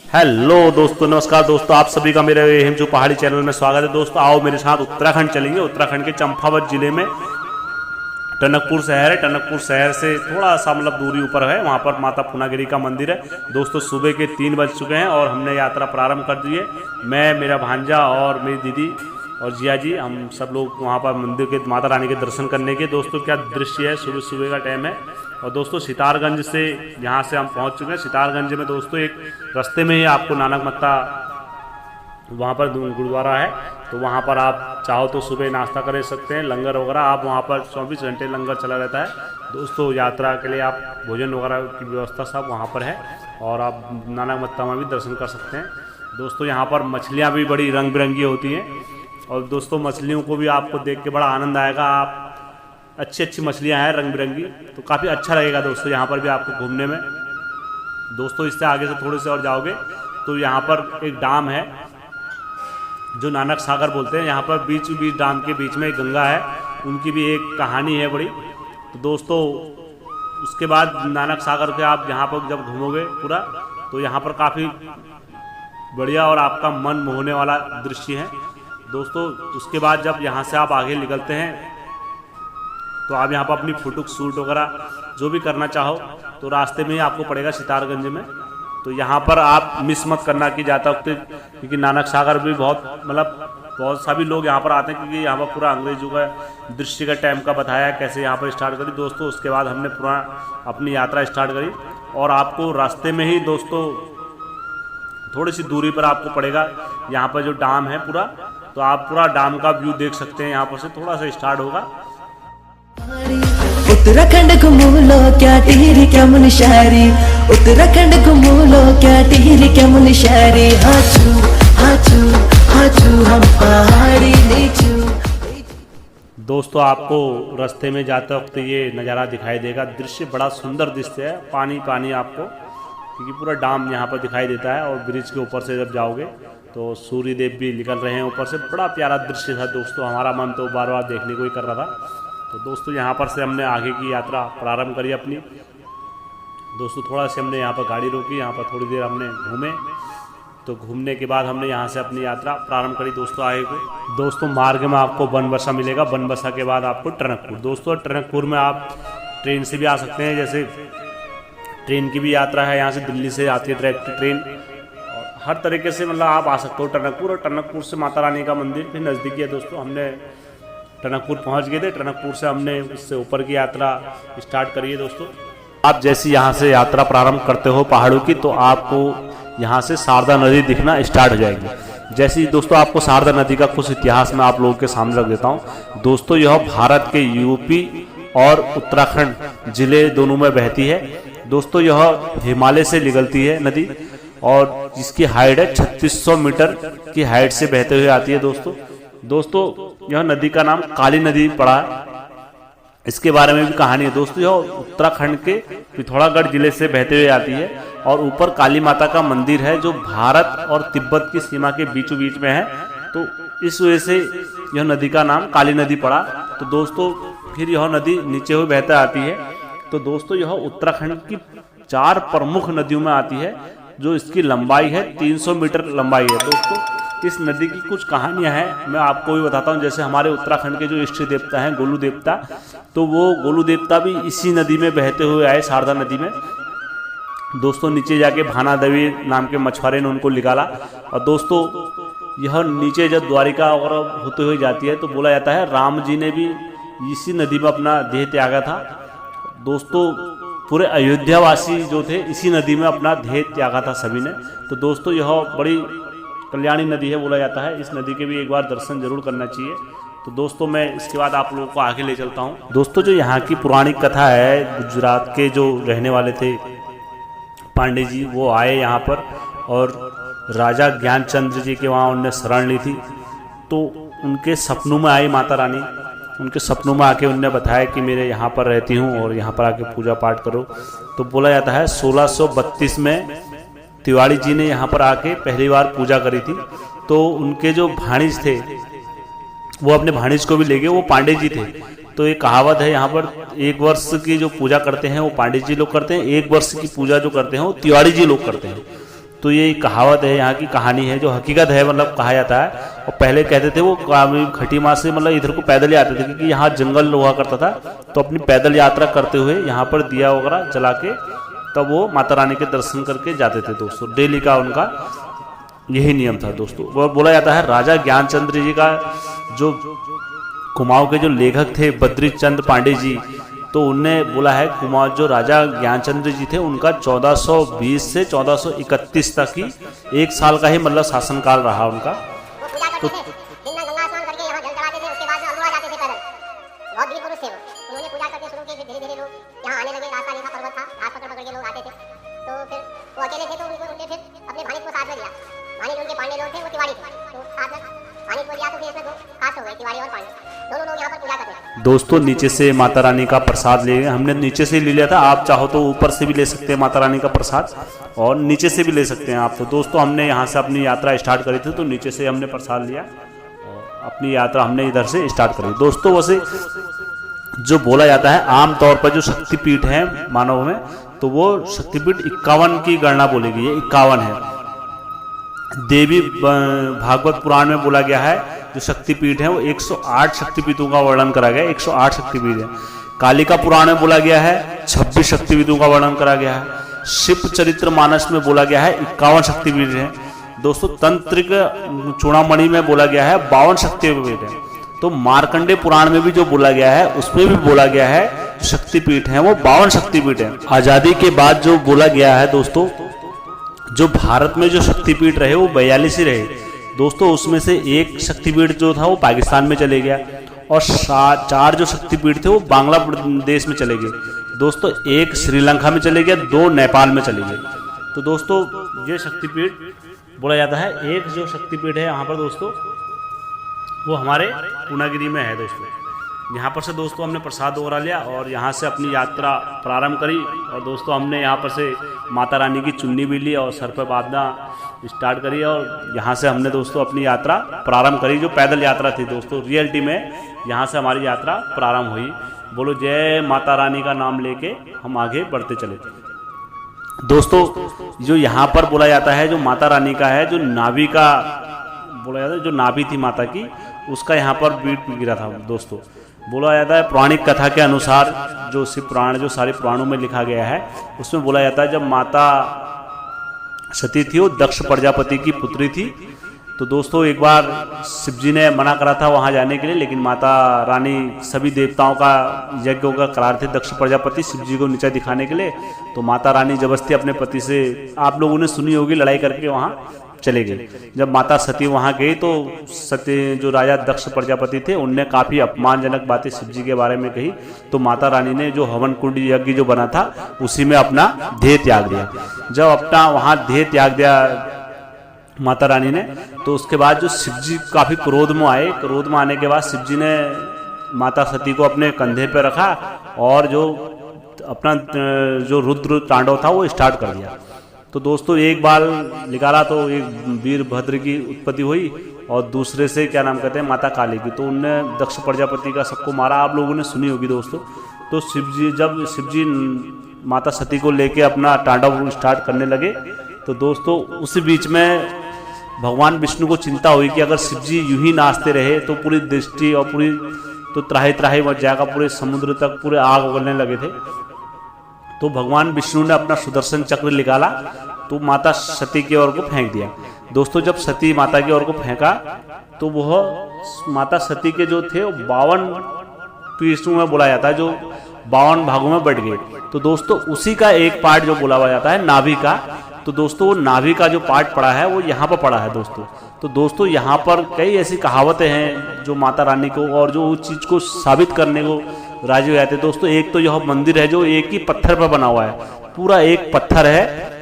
Hello दोस्तों, नमस्कार दोस्तों, आप सभी का मेरे हेमचू पहाड़ी चैनल में स्वागत है। दोस्तों आओ मेरे साथ उत्तराखंड चलेंगे। उत्तराखंड के चंपावत जिले में टनकपुर शहर है। टनकपुर शहर से थोड़ा सा मतलब दूरी ऊपर है, वहाँ पर माता पूर्णागिरी का मंदिर है। दोस्तों सुबह के 3 बज चुके हैं और हमने यात्रा प्रारंभ कर दी है। मैं, मेरा भांजा और मेरी दीदी और जिया जी, हम सब लोग वहाँ पर मंदिर के माता रानी के दर्शन करने के। दोस्तों क्या दृश्य है, सुबह सुबह का टाइम है। और दोस्तों सितारगंज से यहाँ से हम पहुँच चुके हैं। सितारगंज में दोस्तों एक रास्ते में ही आपको नानक मत्ता वहाँ पर गुरुद्वारा है, तो वहाँ पर आप चाहो तो सुबह नाश्ता कर सकते हैं। लंगर वगैरह आप वहाँ पर 24 घंटे लंगर चला रहता है। दोस्तों यात्रा के लिए आप भोजन वगैरह की व्यवस्था सब वहाँ पर है और आप नानक मत्ता में भी दर्शन कर सकते हैं। दोस्तों यहाँ पर मछलियाँ भी बड़ी रंग बिरंगी होती हैं और दोस्तों मछलियों को भी आपको देख के बड़ा आनंद आएगा। आप अच्छी मछलियाँ हैं रंग बिरंगी, तो काफ़ी अच्छा लगेगा दोस्तों यहाँ पर भी आपको घूमने में। दोस्तों इससे आगे से थोड़े से और जाओगे तो यहाँ पर एक डैम है जो नानक सागर बोलते हैं। यहाँ पर बीच डैम के बीच में एक गंगा है, उनकी भी एक कहानी है बड़ी। तो दोस्तों उसके बाद नानक सागर के आप यहाँ पर जब घूमोगे पूरा, तो यहाँ पर काफ़ी बढ़िया और आपका मन मोहने वाला दृश्य है। दोस्तों उसके बाद जब यहाँ से आप आगे निकलते हैं तो आप यहाँ पर अपनी फोटो शूट वगैरह जो भी करना चाहो तो रास्ते में ही आपको पड़ेगा सितारगंज में। तो यहाँ पर आप मिस मत करना कि जाते वक्त, क्योंकि नानक सागर भी बहुत सभी लोग यहाँ पर आते हैं, क्योंकि यहाँ पर पूरा अंग्रेजों का दृश्य का टाइम का बताया है कैसे यहाँ पर स्टार्ट करी। दोस्तों उसके बाद हमने पूरा अपनी यात्रा स्टार्ट करी और आपको रास्ते में ही दोस्तों थोड़ी सी दूरी पर आपको पड़ेगा यहाँ पर जो डैम है पूरा, तो आप पूरा डैम का व्यू देख सकते हैं। यहाँ पर से थोड़ा सा स्टार्ट होगा। उत्तराखंड घूमूलो क्या टिहरी क्या मुनशारी, उत्तराखंड घूमूलो क्या टिहरी क्या मुनशारी। हाचू हाचू हाचू हम पहाड़ी नीचू। दोस्तों आपको रास्ते में जाते वक्त ये नज़ारा दिखाई देगा। दृश्य बड़ा सुंदर दृश्य है, पानी पानी आपको, क्योंकि पूरा डैम यहाँ पर दिखाई देता है। और ब्रिज के ऊपर से जब जाओगे तो सूर्य देव भी निकल रहे हैं ऊपर से। बड़ा प्यारा दृश्य था दोस्तों, हमारा मन तो बार बार देखने को ही कर रहा था। तो दोस्तों यहाँ पर से हमने आगे की यात्रा प्रारंभ करी अपनी। दोस्तों थोड़ा से हमने यहाँ पर गाड़ी रोकी, यहाँ पर थोड़ी देर हमने घूमे। तो घूमने के बाद हमने यहाँ से अपनी यात्रा प्रारंभ करी दोस्तों आगे को। दोस्तों मार्ग में आपको बनबसा मिलेगा, बनबसा के बाद आपको टनकपुर। दोस्तों टनकपुर में आप ट्रेन से भी आ सकते हैं, जैसे ट्रेन की भी यात्रा है, यहाँ से दिल्ली से आती है डायरेक्ट ट्रेन। और हर तरीके से मतलब आप आ सकते हो टनकपुर। और टनकपुर से माता रानी का मंदिर भी नज़दीकी है। दोस्तों हमने टनकपुर पहुंच गए थे, टनकपुर से हमने उससे ऊपर की यात्रा स्टार्ट करी है। दोस्तों आप जैसी यहाँ से यात्रा प्रारंभ करते हो पहाड़ों की, तो आपको यहाँ से शारदा नदी दिखना स्टार्ट हो जाएगी। जैसे ही दोस्तों आपको शारदा नदी का कुछ इतिहास मैं आप लोगों के सामने रख देता हूँ। दोस्तों यह भारत के यूपी और उत्तराखंड जिले दोनों में बहती है। दोस्तों यह हिमालय से निकलती है नदी और जिसकी हाइट है 3600 मीटर की हाइट से बहते हुए आती है। दोस्तों यह नदी का नाम काली नदी पड़ा है, इसके बारे में भी कहानी है। दोस्तों यह उत्तराखंड के पिथौरागढ़ जिले से बहते हुए आती है और ऊपर काली माता का मंदिर है जो भारत और तिब्बत की सीमा के बीचों बीच में है। तो इस वजह से यह नदी का नाम काली नदी पड़ा। तो दोस्तों फिर यह नदी नीचे हुए बहते आती है। तो दोस्तों यह उत्तराखंड की 4 प्रमुख नदियों में आती है, जो इसकी लंबाई है 300 मीटर लंबाई है। दोस्तों इस नदी की कुछ कहानियां हैं, मैं आपको भी बताता हूं। जैसे हमारे उत्तराखंड के जो इष्ट देवता हैं गोलू देवता, तो वो गोलू देवता भी इसी नदी में बहते हुए आए, शारदा नदी में। दोस्तों नीचे जाके भाना देवी नाम के मछुआरे ने उनको निकाला। और दोस्तों यह नीचे जब द्वारिका वगैरह होते हुए जाती है तो बोला जाता है राम जी ने भी इसी नदी में अपना देह त्यागा था। दोस्तों पूरे अयोध्यावासी जो थे इसी नदी में अपना देह त्यागा था सभी ने। तो दोस्तों यह बड़ी कल्याणी नदी है बोला जाता है। इस नदी के भी एक बार दर्शन जरूर करना चाहिए। तो दोस्तों मैं इसके बाद आप लोगों को आगे ले चलता हूँ। दोस्तों जो यहाँ की पुरानी कथा है, गुजरात के जो रहने वाले थे पांडे जी, वो आए यहाँ पर और राजा ज्ञानचंद्र जी के वहाँ उनने शरण ली थी। तो उनके सपनों में आई माता रानी, उनके सपनों में आके उनने बताया कि मेरे यहाँ पर रहती हूँ और यहाँ पर आके पूजा पाठ करो। तो बोला जाता है 1632 में तिवारी जी ने यहाँ पर आके पहली बार पूजा करी थी। तो उनके जो भाणिज थे वो अपने भाणिज को भी ले गए, वो पांडे जी थे। तो एक कहावत है यहाँ पर, 1 वर्ष की जो पूजा करते हैं वो पांडे जी लोग करते हैं, 1 वर्ष की पूजा जो करते हैं वो तिवारी जी लोग करते हैं। तो ये कहावत है, यहाँ की कहानी है जो हकीकत है, मतलब कहा जाता है। और पहले कहते थे वो खटी माँ से मतलब इधर को पैदल ही आते थे, क्योंकि यहाँ जंगल हुआ करता था, तो अपनी पैदल यात्रा करते हुए यहाँ पर दिया वगैरह जला के तब वो माता रानी के दर्शन करके जाते थे दोस्तों। डेली का उनका यही नियम था दोस्तों। वो बोला जाता है राजा ज्ञानचंद्र जी का जो कुमाऊं के जो लेखक थे बद्री चंद पांडे जी, तो उनने बोला है कुमाऊं जो राजा ज्ञानचंद्र जी थे उनका 1420 से 1431 तक ही 1 साल का ही मतलब शासनकाल रहा उनका। तो दोस्तों नीचे से माता रानी का प्रसाद ले गए, हमने नीचे से ले लिया था, आप चाहो तो ऊपर से भी ले सकते हैं माता रानी का प्रसाद और नीचे से भी ले सकते हैं आप। तो दोस्तों हमने यहाँ से अपनी यात्रा स्टार्ट करी थी, तो नीचे से हमने प्रसाद लिया और अपनी यात्रा हमने इधर से स्टार्ट करी दोस्तों। वैसे जो बोला जाता है आमतौर पर जो शक्तिपीठ है मानव में, तो वो शक्तिपीठ 51 की गणना बोली गई है, 51 है। देवी भागवत पुराण में बोला गया है जो शक्तिपीठ है वो 108 शक्तिपीठों का वर्णन करा गया है, 108 शक्तिपीठ है। कालिका पुराण में बोला गया है 26 शक्तिपीठों का वर्णन करा गया है। शिव चरित्र मानस में बोला गया है 51 शक्तिपीठ है दोस्तों। तंत्रिक चूड़ामणि में बोला गया है 52 शक्तिपीठ है। तो मार्कंडे पुराण में भी जो बोला गया है उसमें भी बोला गया है शक्तिपीठ है वो 52 शक्तिपीठ है। आजादी के बाद जो बोला गया है दोस्तों, जो भारत में जो शक्तिपीठ रहे वो 42 ही रहे दोस्तों। उसमें से एक शक्तिपीठ जो था वो पाकिस्तान में चले गया और 4 जो शक्तिपीठ थे वो बांग्लादेश में चले गए दोस्तों। एक श्रीलंका में चले गया, 2 नेपाल में चले गए। तो दोस्तों ये शक्तिपीठ बोला जाता है। एक जो शक्तिपीठ है यहाँ पर दोस्तों वो हमारे पूर्णागिरी में है दोस्तों। यहाँ पर से दोस्तों हमने प्रसाद वगैरह लिया और यहाँ से अपनी यात्रा प्रारंभ करी। और दोस्तों हमने यहाँ पर से माता रानी की चुन्नी भी ली और सर पर बांधना स्टार्ट करी और यहाँ से हमने दोस्तों अपनी यात्रा प्रारंभ करी, जो पैदल यात्रा थी दोस्तों। रियलिटी में यहाँ से हमारी यात्रा प्रारंभ हुई। बोलो जय माता रानी का नाम लेके हम आगे बढ़ते चले दोस्तों। जो यहाँ पर बोला जाता है जो माता रानी का है, जो नाभि का बोला जाता है, जो नाभि थी माता की उसका यहाँ पर बीट गिरा था दोस्तों। बोला जाता है पौराणिक कथा के अनुसार, जो शिव पुराण जो सारे पुराणों में लिखा गया है उसमें बोला जाता है जब माता सती थी वो दक्ष प्रजापति की पुत्री थी। तो दोस्तों एक बार शिव जी ने मना करा था वहाँ जाने के लिए, लेकिन माता रानी सभी देवताओं का यज्ञ का करार थे दक्ष प्रजापति शिव जी को नीचा दिखाने के लिए। तो माता रानी जबरदस्ती अपने पति से, आप लोगों ने सुनी होगी, लड़ाई करके वहाँ चले गए। जब माता सती वहाँ गई तो सती जो राजा दक्ष प्रजापति थे उनने काफ़ी अपमानजनक बातें शिव जी के बारे में कही। तो माता रानी ने जो हवन कुंड यज्ञ जो बना था उसी में अपना देह त्याग दिया। जब अपना वहाँ देह त्याग दिया माता रानी ने, तो उसके बाद जो शिव जी काफ़ी क्रोध में आए। क्रोध में आने के बाद शिव जी ने माता सती को अपने कंधे पर रखा और जो अपना जो रुद्र तांडव था वो स्टार्ट कर दिया। तो दोस्तों एक बाल निकाला तो एक वीरभद्र की उत्पत्ति हुई और दूसरे से क्या नाम कहते हैं माता काली की। तो उनने दक्ष प्रजापति का सबको मारा, आप लोगों ने सुनी होगी दोस्तों। तो जब शिव जी माता सती को लेके अपना तांडव स्टार्ट करने लगे, तो दोस्तों उस बीच में भगवान विष्णु को चिंता हुई कि अगर शिव जी यूं ही नाचते रहे तो पूरी दृष्टि और पूरी तो त्राही त्राही मच जाएगा, पूरे समुद्र तक पूरे आग उगलने लगे थे। तो भगवान विष्णु ने अपना सुदर्शन चक्र निकाला तो माता सती की ओर को फेंक दिया दोस्तों। जब सती माता की ओर को फेंका तो वह माता सती के जो थे 52 पीसों में बोला जाता है, जो 52 भागों में बट गए। तो दोस्तों उसी का एक पार्ट जो बोला जाता है नाभि का। तो दोस्तों वो नाभि का जो पार्ट पड़ा है वो यहाँ पर पड़ा है दोस्तों। तो दोस्तों यहाँ पर कई ऐसी कहावतें हैं जो माता रानी को और जो उस चीज़ को साबित करने को राजी हो जाते हैं दोस्तों। एक तो यह मंदिर है जो एक ही पत्थर पर बना हुआ है, पूरा एक पत्थर है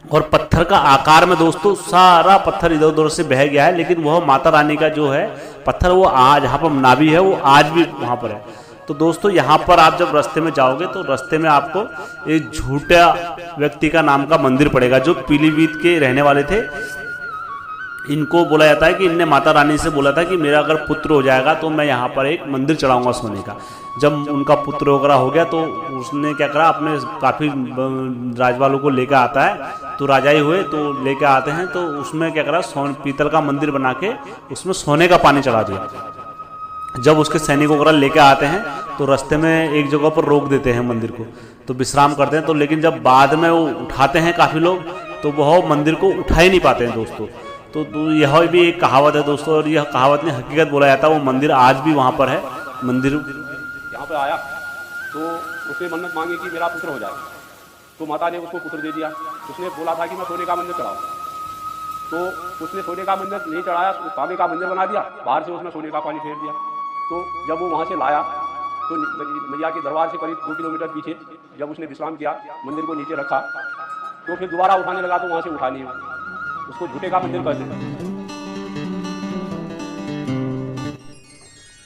और पत्थर का आकार में दोस्तों सारा पत्थर इधर उधर से बह गया है, लेकिन वह माता रानी का जो है पत्थर वो आज जहाँ पर नाभि है वो आज भी वहाँ पर है। तो दोस्तों यहाँ पर आप जब रास्ते में जाओगे तो रास्ते में आपको एक झूठा व्यक्ति का नाम का मंदिर पड़ेगा, जो पीलीभीत के रहने वाले थे। इनको बोला जाता है कि इनने माता रानी से बोला था कि मेरा अगर पुत्र हो जाएगा तो मैं यहाँ पर एक मंदिर चढ़ाऊंगा सोने का। जब उनका पुत्र वगैरह हो गया तो उसने क्या करा, अपने काफ़ी राजवालों को लेकर आता है। तो राजाई हुए तो लेकर आते हैं, तो उसमें क्या करा, पीतल का मंदिर बना के उसमें सोने का पानी चढ़ा दिया। जब उसके सैनिक वगैरह लेकर आते हैं तो रास्ते में एक जगह पर रोक देते हैं मंदिर को, तो विश्राम करते हैं। तो लेकिन जब बाद में वो उठाते हैं काफ़ी लोग, तो वह मंदिर को उठा ही नहीं पाते हैं दोस्तों। तो यह भी एक कहावत है दोस्तों, और यह कहावत में हकीकत बोला जाता है। वो मंदिर आज भी वहाँ पर है। मंदिर यहाँ पर आया तो उसने मन्नत मांगी कि मेरा पुत्र हो जाए, तो माता ने उसको पुत्र दे दिया। उसने बोला था कि मैं सोने का मंदिर चढ़ाऊँ, तो उसने सोने का मंदिर नहीं चढ़ाया, तो तांबे का मंदिर बना दिया, बाहर से उसने सोने का पानी फेर दिया। तो जब वो वहाँ से लाया तो मैया के दरबार से करीब 2 किलोमीटर पीछे जब उसने विश्राम किया, मंदिर को नीचे रखा, तो फिर दोबारा उठाने लगा तो वहाँ से उठा नहीं हुआ। उसको झूठे का मंदिर कहते हैं।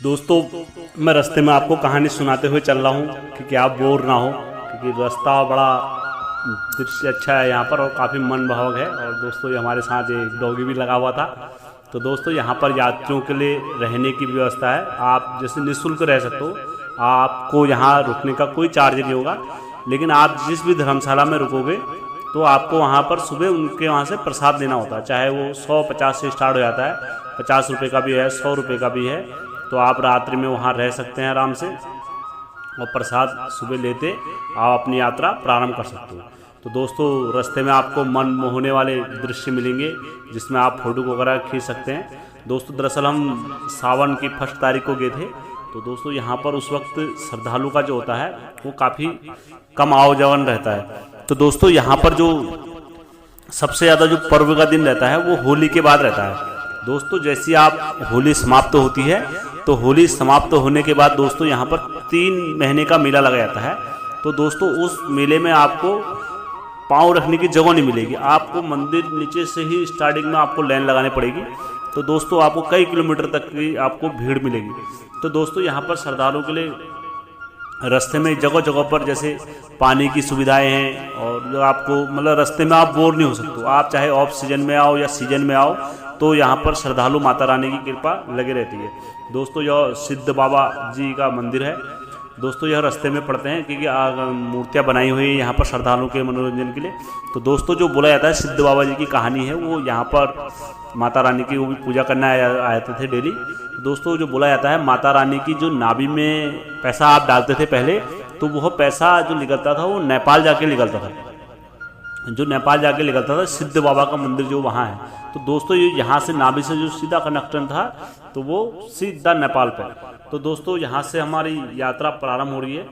दोस्तों मैं रास्ते में आपको कहानी सुनाते हुए चल रहा हूँ क्योंकि आप बोर ना हो, क्योंकि रास्ता बड़ा दृश्य अच्छा है यहाँ पर और काफ़ी मन भावक है। और दोस्तों ये हमारे साथ एक डॉगी भी लगा हुआ था। तो दोस्तों यहाँ पर यात्रियों के लिए रहने की व्यवस्था है, आप जैसे निःशुल्क रह सकते हो। आपको यहाँ रुकने का कोई चार्ज नहीं होगा, लेकिन आप जिस भी धर्मशाला में रुकोगे तो आपको वहाँ पर सुबह उनके वहाँ से प्रसाद देना होता है। चाहे वो 150 से स्टार्ट हो जाता है, 50 रुपये का भी है, 100 रुपये का भी है। तो आप रात्रि में वहाँ रह सकते हैं आराम से, और प्रसाद सुबह लेते आप अपनी यात्रा प्रारंभ कर सकते हो। तो दोस्तों रास्ते में आपको मन मोहने वाले दृश्य मिलेंगे जिसमें आप फोटो वगैरह खींच सकते हैं। दोस्तों दरअसल हम सावन की 1 तारीख को गए थे। तो दोस्तों यहाँ पर उस वक्त श्रद्धालु का जो होता है वो काफ़ी कम आवाजावन रहता है। तो दोस्तों यहाँ पर जो सबसे ज़्यादा जो पर्व का दिन रहता है वो होली के बाद रहता है। दोस्तों जैसी आप होली समाप्त होती है तो होली समाप्त होने के बाद दोस्तों यहाँ पर 3 महीने का मेला लगा जाता है। तो दोस्तों उस मेले में आपको पाँव रखने की जगह नहीं मिलेगी, आपको मंदिर नीचे से ही स्टार्टिंग में आपको लाइन लगानी पड़ेगी। तो दोस्तों आपको कई किलोमीटर तक की आपको भीड़ मिलेगी। तो दोस्तों यहाँ पर श्रद्धालुओं के लिए रास्ते में जगह जगह पर जैसे पानी की सुविधाएं हैं, और जो आपको मतलब रास्ते में आप बोर नहीं हो सकते। आप चाहे ऑफ सीजन में आओ या सीजन में आओ, तो यहाँ पर श्रद्धालु माता रानी की कृपा लगी रहती है। दोस्तों यह सिद्ध बाबा जी का मंदिर है। दोस्तों यह रास्ते में पड़ते हैं क्योंकि मूर्तियाँ बनाई हुई है यहाँ पर श्रद्धालुओं के मनोरंजन के लिए। तो दोस्तों जो बोला जाता है सिद्ध बाबा जी की कहानी है, वो यहाँ पर माता रानी की वो भी पूजा करने आते थे डेली। दोस्तों जो बोला जाता है माता रानी की जो नाभि में पैसा आप डालते थे पहले, तो वह पैसा जो निकलता था वो नेपाल जाके निकलता था, जो नेपाल जाके निकलता था। सिद्ध बाबा का मंदिर जो वहाँ है, तो दोस्तों ये यहाँ से नाभि से जो सीधा कनेक्शन था तो वो सीधा नेपाल पर। तो दोस्तों यहाँ से हमारी यात्रा प्रारंभ हो रही है।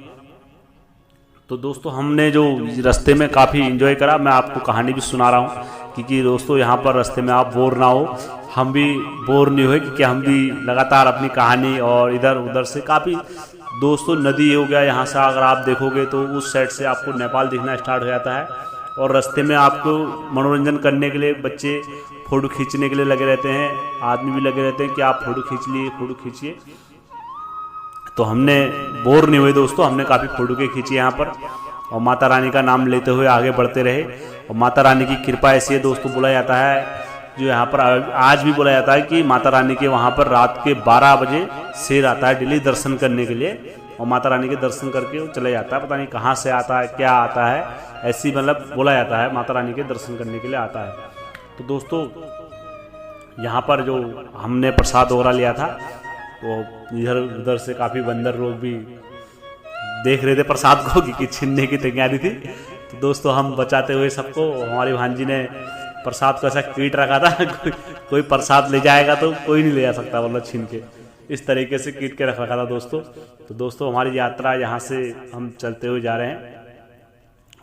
तो दोस्तों हमने जो रास्ते में काफ़ी एंजॉय करा, मैं आपको कहानी भी सुना रहा हूँ क्योंकि दोस्तों यहाँ पर रास्ते में आप बोर ना हो, हम भी बोर नहीं हुए क्योंकि हम भी लगातार अपनी कहानी और इधर उधर से काफ़ी दोस्तों नदी हो गया यहाँ से अगर आप देखोगे तो उस साइड से आपको नेपाल दिखना स्टार्ट हो जाता है। और रास्ते में आपको मनोरंजन करने के लिए बच्चे फ़ोटो खींचने के लिए लगे रहते हैं, आदमी भी लगे रहते हैं कि आप फ़ोटो खींच लिए, फ़ोटो खींचिए। तो हमने बोर नहीं हुए दोस्तों, हमने काफ़ी फ़ोटो के खींची यहाँ पर और माता रानी का नाम लेते हुए आगे बढ़ते रहे। और माता रानी की कृपा ऐसी है दोस्तों, बोला जाता है जो यहाँ पर आज भी बोला जाता है कि माता रानी के वहाँ पर रात के 12 बजे शेर आता है डेली दर्शन करने के लिए, और माता रानी के दर्शन करके वो चले जाता है। पता नहीं कहाँ से आता है, क्या आता है, ऐसी मतलब बोला जाता है माता रानी के दर्शन करने के लिए आता है। तो दोस्तों यहाँ पर जो हमने प्रसाद वगैरह लिया था, तो इधर उधर से काफ़ी बंदर लोग भी देख रहे थे प्रसाद को कि छीनने की तैयारी थी। तो दोस्तों हम बचाते हुए सबको, हमारी भांजी ने प्रसाद को ऐसा कीट रखा था कोई प्रसाद ले जाएगा तो कोई नहीं ले जा सकता, मतलब छीन के, इस तरीके से कीट के रखा था दोस्तों। तो दोस्तों हमारी यात्रा यहाँ से हम चलते हुए जा रहे हैं।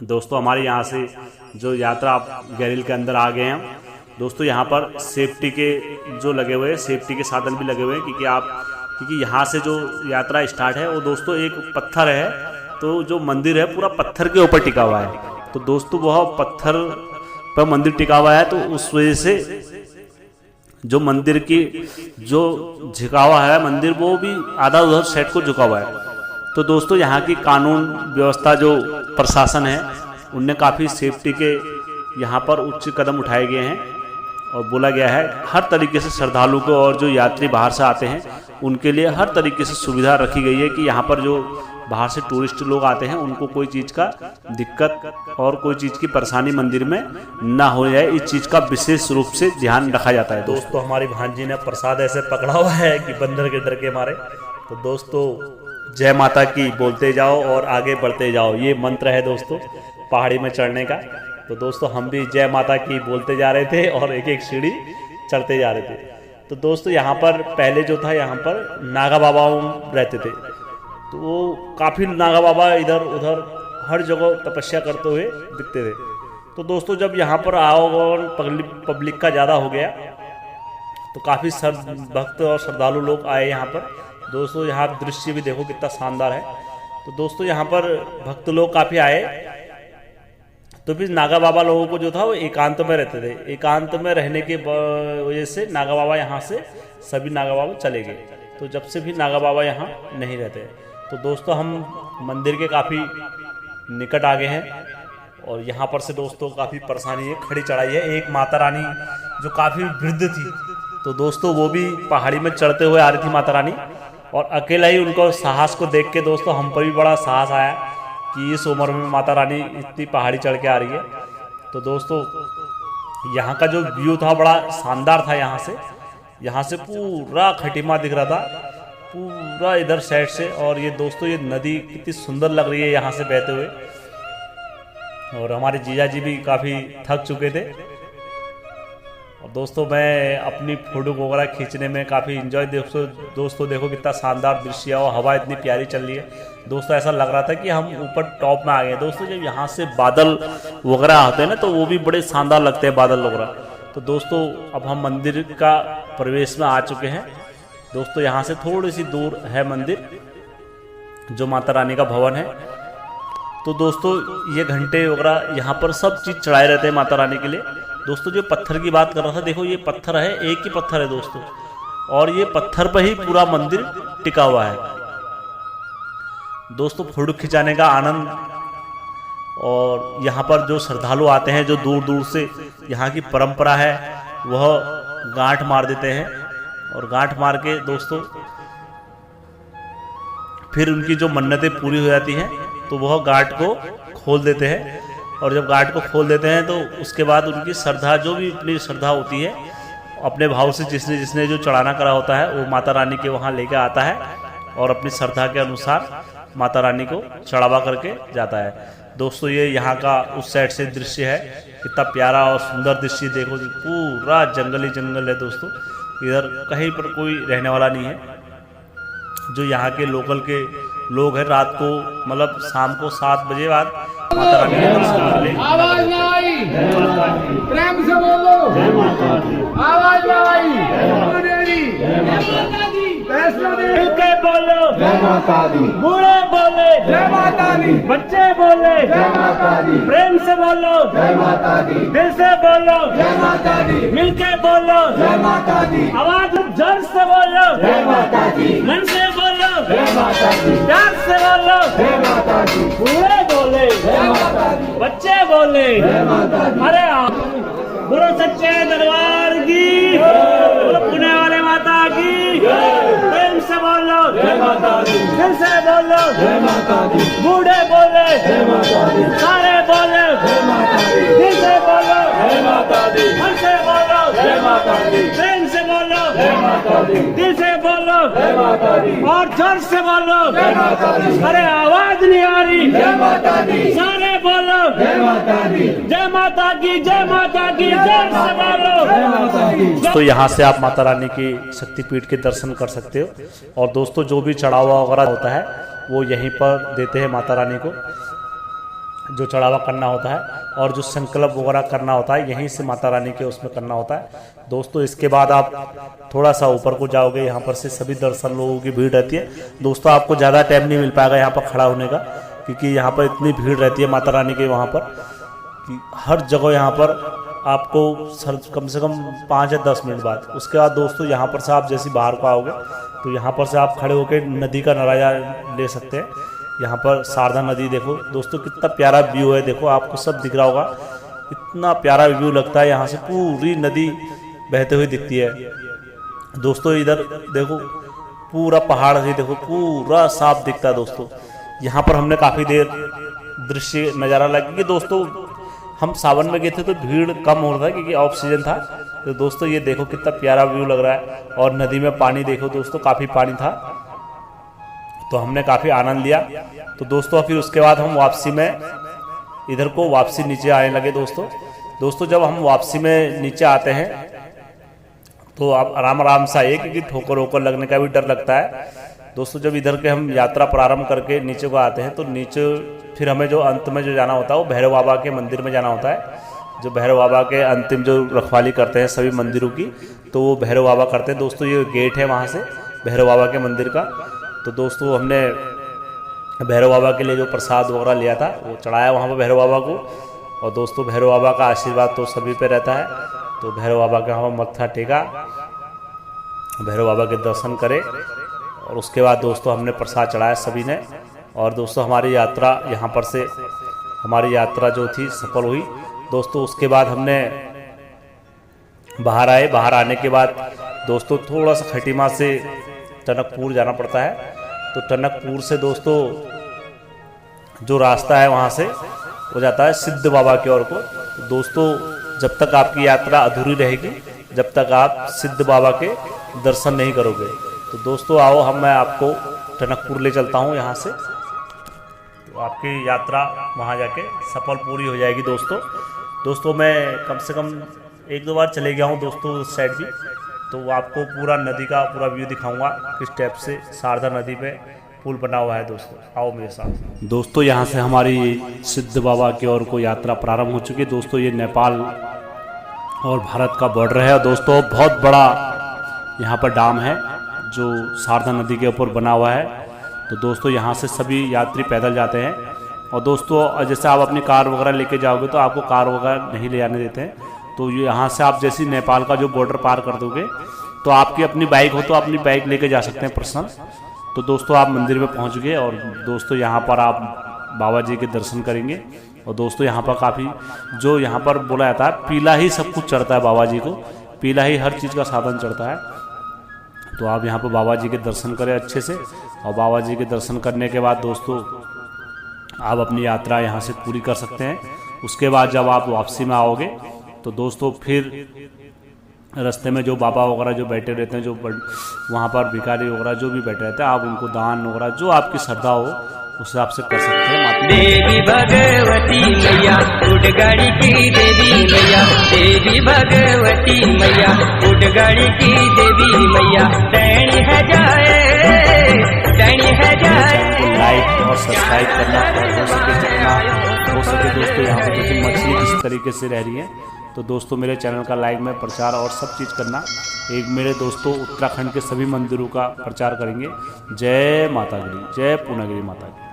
दोस्तों हमारे यहाँ से जो यात्रा गैरिल के अंदर आ गए हैं दोस्तों, यहाँ पर सेफ्टी के जो लगे हुए हैं, सेफ्टी के साधन भी लगे हुए हैं क्योंकि यहाँ से जो यात्रा स्टार्ट है वो दोस्तों एक पत्थर है, तो जो मंदिर है पूरा पत्थर के ऊपर टिका हुआ है। तो दोस्तों वह पत्थर पर मंदिर टिका हुआ है, तो उस वजह से जो मंदिर की जो झुका हुआ है मंदिर, वो भी आधा उधर साइड को झुका हुआ है। तो दोस्तों यहाँ की कानून व्यवस्था जो प्रशासन है उनने काफ़ी सेफ्टी के यहाँ पर उच्च कदम उठाए गए हैं। और बोला गया है हर तरीके से श्रद्धालु को और जो यात्री बाहर से आते हैं उनके लिए हर तरीके से सुविधा रखी गई है कि यहाँ पर जो बाहर से टूरिस्ट लोग आते हैं उनको कोई चीज़ का दिक्कत और कोई चीज़ की परेशानी मंदिर में ना हो जाए, इस चीज़ का विशेष रूप से ध्यान रखा जाता है। दोस्तों हमारी भांजी ने प्रसाद ऐसे पकड़ा हुआ है कि बंदर के डर के मारे। तो दोस्तों जय माता की बोलते जाओ और आगे बढ़ते जाओ, ये मंत्र है दोस्तों पहाड़ी में चढ़ने का। तो दोस्तों हम भी जय माता की बोलते जा रहे थे और एक एक सीढ़ी चढ़ते जा रहे थे। तो दोस्तों यहाँ पर पहले जो था यहाँ पर नागा बाबा रहते थे, तो वो काफ़ी नागा बाबा इधर उधर हर जगह तपस्या करते हुए दिखते थे। तो दोस्तों जब यहाँ पर आवागमन पब्लिक का ज़्यादा हो गया तो काफ़ी भक्त और श्रद्धालु लोग आए यहाँ पर। दोस्तों यहाँ दृश्य भी देखो कितना शानदार है। तो दोस्तों यहाँ पर भक्त लोग काफ़ी आए, तो फिर नागा बाबा लोगों को जो था वो एकांत में रहते थे। एकांत में रहने के वजह से नागा बाबा यहाँ से सभी नागा बाबा चले गए। तो जब से भी नागा बाबा यहाँ नहीं रहते। तो दोस्तों हम मंदिर के काफ़ी निकट आ गए हैं और यहाँ पर से दोस्तों काफ़ी परेशानी है, खड़ी चढ़ाई है। एक माता रानी जो काफ़ी वृद्ध थी, तो दोस्तों वो भी पहाड़ी में चढ़ते हुए आ रही थी माता रानी, और अकेला ही उनको साहस को देख के दोस्तों हम पर भी बड़ा साहस आया कि इस उम्र में माता रानी इतनी पहाड़ी चढ़ के आ रही है। तो दोस्तों यहाँ का जो व्यू था बड़ा शानदार था। यहाँ से पूरा खटीमा दिख रहा था, पूरा इधर साइड से। और ये दोस्तों ये नदी कितनी सुंदर लग रही है यहाँ से बहते हुए। और हमारे जीजा जी भी काफ़ी थक चुके थे। और दोस्तों मैं अपनी फोटो वगैरह खींचने में काफ़ी इंजॉय। दोस्तों देखो कितना शानदार दृश्य है और हवा इतनी प्यारी चल रही है। दोस्तों ऐसा लग रहा था कि हम ऊपर टॉप में आ गए। दोस्तों जब यहाँ से बादल वगैरह आते हैं ना तो वो भी बड़े शानदार लगते हैं बादल वगैरह। तो दोस्तों अब हम मंदिर का प्रवेश में आ चुके हैं। दोस्तों यहाँ से थोड़ी सी दूर है मंदिर, जो माता रानी का भवन है। तो दोस्तों ये घंटे वगैरह यहाँ पर सब चीज़ चढ़ाए रहते हैं माता रानी के लिए। दोस्तों जो पत्थर की बात कर रहा था, देखो ये पत्थर है, एक ही पत्थर है दोस्तों, और ये पत्थर पर ही पूरा मंदिर टिका हुआ है। दोस्तों फोटो खिंचाने का आनंद, और यहाँ पर जो श्रद्धालु आते हैं जो दूर दूर से, यहाँ की परंपरा है वह गांठ मार देते हैं। और गांठ मार के दोस्तों फिर उनकी जो मन्नतें पूरी हो जाती हैं तो वह गांठ को खोल देते हैं। और जब गांठ को खोल देते हैं तो उसके बाद उनकी श्रद्धा, जो भी अपनी श्रद्धा होती है, अपने भाव से जिसने जिसने जो चढ़ाना करा होता है वो माता रानी के वहाँ लेकर आता है और अपनी श्रद्धा के अनुसार माता रानी को चढ़ावा करके जाता है। दोस्तों ये यहाँ का उस साइड से दृश्य है, कितना प्यारा और सुंदर दृश्य। देखो पूरा जंगल ही जंगल है दोस्तों, इधर कहीं पर कोई रहने वाला नहीं है। जो यहाँ के लोकल के लोग हैं रात को, मतलब शाम को 7 बजे बाद माता रानी के दर्शन कर ले। आवाज ना आई, प्रेम से बोलो जय माता दी। आवाज ना आई, जय माता दी। वैष्णो देवी के बोलो जय माता दी। बूढ़े बोले जय माता दी, बच्चे बोले जय माता दी। प्रेम से बोलो जय माता दी, दिल से बोलो जय माता दी, मिलके बोलो जय माता दी। आवाज जोर से बोलो जय माता दी, मन से बोलो जय माता दी, प्यार से बोलो जय माता दी। बूढ़े बोले जय माता दी, बच्चे बोले जय माता दी। अरे बोलो सच्चे दरबार की, बोलो पुणे वाले माता की। प्रेम से बोलो जय माता दी, दिल से बोलो जय माता दी। बूढ़े बोले जय माता दी, सारे बोले जय माता दी। दिल से बोलो जय माता दी, मन से बोलो जय माता दी। प्रेम से बोलो जय माता दी, दिल से बोलो जय माता दी, और जोर से बोलो जय माता दी। अरे आवाज नहीं आ रही, जय माता दी। सारे बोलो जय माता दी, जय माता की, जय माता की, जोर से बोलो जय माता दी। तो यहाँ से आप माता रानी की शक्तिपीठ के दर्शन कर सकते हो। और दोस्तों जो भी चढ़ावा वगैरह होता है वो यहीं पर देते हैं माता रानी को, जो चढ़ावा करना होता है और जो संकल्प वगैरह करना होता है यहीं से माता रानी के उसमें करना होता है। दोस्तों इसके बाद आप थोड़ा सा ऊपर को जाओगे, यहाँ पर से सभी दर्शन लोगों की भीड़ रहती है। दोस्तों आपको ज़्यादा टाइम नहीं मिल पाएगा यहाँ पर खड़ा होने का, क्योंकि यहाँ पर इतनी भीड़ रहती है माता रानी के वहाँ पर कि हर जगह यहाँ पर आपको कम से कम 5 या 10 मिनट बाद। उसके बाद दोस्तों यहाँ पर से आप जैसे बाहर को आओगे तो यहाँ पर से आप खड़े होकर नदी का नज़ारा ले सकते हैं। यहाँ पर शारदा नदी देखो दोस्तों, कितना प्यारा व्यू है। देखो आपको सब दिख रहा होगा, इतना प्यारा व्यू लगता है। यहाँ से पूरी नदी बहते हुए दिखती है। दोस्तों इधर देखो पूरा पहाड़ ही देखो पूरा साफ दिखता है दोस्तों। यहाँ पर हमने काफ़ी देर दृश्य नज़ारा लगा, क्योंकि दोस्तों हम सावन में गए थे तो भीड़ कम हो रहा था क्योंकि ऑफ सीजन था। तो दोस्तों ये देखो कितना प्यारा व्यू लग रहा है, और नदी में पानी देखो दोस्तों, काफ़ी पानी था, तो हमने काफ़ी आनंद लिया। तो दोस्तों फिर उसके बाद हम वापसी में इधर को वापसी नीचे आने लगे दोस्तों जब हम वापसी में नीचे आते हैं तो आप आराम से आइए, क्योंकि ठोकर वोकर लगने का भी डर लगता है दोस्तों। जब इधर के हम यात्रा प्रारंभ करके नीचे को आते हैं तो नीचे फिर हमें जो अंत में जो जाना होता है वो भैरव बाबा के मंदिर में जाना होता है। जो भैरव बाबा के अंतिम जो रखवाली करते हैं सभी मंदिरों की, तो वो भैरव बाबा करते हैं दोस्तों। ये गेट है वहाँ से भैरव बाबा के मंदिर का। तो दोस्तों हमने भैरव बाबा के लिए जो प्रसाद वगैरह लिया था वो चढ़ाया वहाँ पर भैरव बाबा को। और दोस्तों भैरव बाबा का आशीर्वाद तो सभी पे रहता है, तो भैरव बाबा का हम मत्था टेका, भैरव बाबा के दर्शन करे, और उसके बाद दोस्तों हमने प्रसाद चढ़ाया सभी ने। और दोस्तों हमारी यात्रा यहाँ पर से हमारी यात्रा जो थी सफल हुई दोस्तों। उसके बाद हमने बाहर आए, बाहर आने के बाद दोस्तों थोड़ा सा खटीमा से टनकपुर जाना पड़ता है। तो टनकपुर से दोस्तों जो रास्ता है वहाँ से हो जाता है सिद्ध बाबा की ओर को। तो दोस्तों जब तक आपकी यात्रा अधूरी रहेगी जब तक आप सिद्ध बाबा के दर्शन नहीं करोगे। तो दोस्तों आओ मैं आपको टनकपुर ले चलता हूँ यहाँ से, तो आपकी यात्रा वहाँ जाके सफल पूरी हो जाएगी दोस्तों मैं कम से कम 1-2 बार चले गया हूँ दोस्तों उस साइड भी, तो आपको पूरा नदी का पूरा व्यू दिखाऊंगा किस टाइप से शारदा नदी पे पुल बना हुआ है दोस्तों। आओ मेरे साथ दोस्तों। यहाँ से हमारी सिद्ध बाबा की ओर को यात्रा प्रारंभ हो चुकी है दोस्तों। ये नेपाल और भारत का बॉर्डर है दोस्तों। बहुत बड़ा यहाँ पर डैम है जो शारदा नदी के ऊपर बना हुआ है। तो दोस्तों यहाँ से सभी यात्री पैदल जाते हैं। और दोस्तों जैसे आप अपनी कार वगैरह लेके जाओगे तो आपको कार वगैरह नहीं ले जाने देते हैं। तो यहाँ से आप जैसे नेपाल का जो बॉर्डर पार कर दोगे तो आपकी अपनी बाइक हो तो अपनी बाइक लेके जा सकते हैं पर्सनल। तो दोस्तों आप मंदिर में पहुँच गए, और दोस्तों यहाँ पर आप बाबा जी के दर्शन करेंगे। और दोस्तों यहाँ पर काफ़ी जो यहाँ पर बोला जाता है पीला ही सब कुछ चढ़ता है बाबा जी को, पीला ही हर चीज़ का साधन चढ़ता है। तो आप यहाँ पर बाबा जी के दर्शन करें अच्छे से, और बाबा जी के दर्शन करने के बाद दोस्तों आप अपनी यात्रा यहाँ से पूरी कर सकते हैं। उसके बाद जब आप वापसी में आओगे तो दोस्तों फिर रास्ते में जो बाबा वगैरह जो बैठे रहते हैं, जो वहाँ पर भिखारी वगैरह जो भी बैठे रहते हैं, आप उनको दान वगैरह जो आपकी श्रद्धा हो उस हिसाब से कर सकते हैं। देवी भगवती मैया उड़गाड़ी की देवी मैया, देवी भगवती मैया उड़गाड़ी की देवी मैया, टैनी है जाए टैनी है जाए। लाइक और सब्सक्राइब करना, और हो सके जितना हो सके दोस्तों यहाँ पर देखिए मछली किस तरीके से रह रही है। तो दोस्तों मेरे चैनल का लाइक में प्रचार और सब चीज़ करना। एक मेरे दोस्तों उत्तराखंड के सभी मंदिरों का प्रचार करेंगे। जय माता गिरी, जय पूर्णागिरी माता की।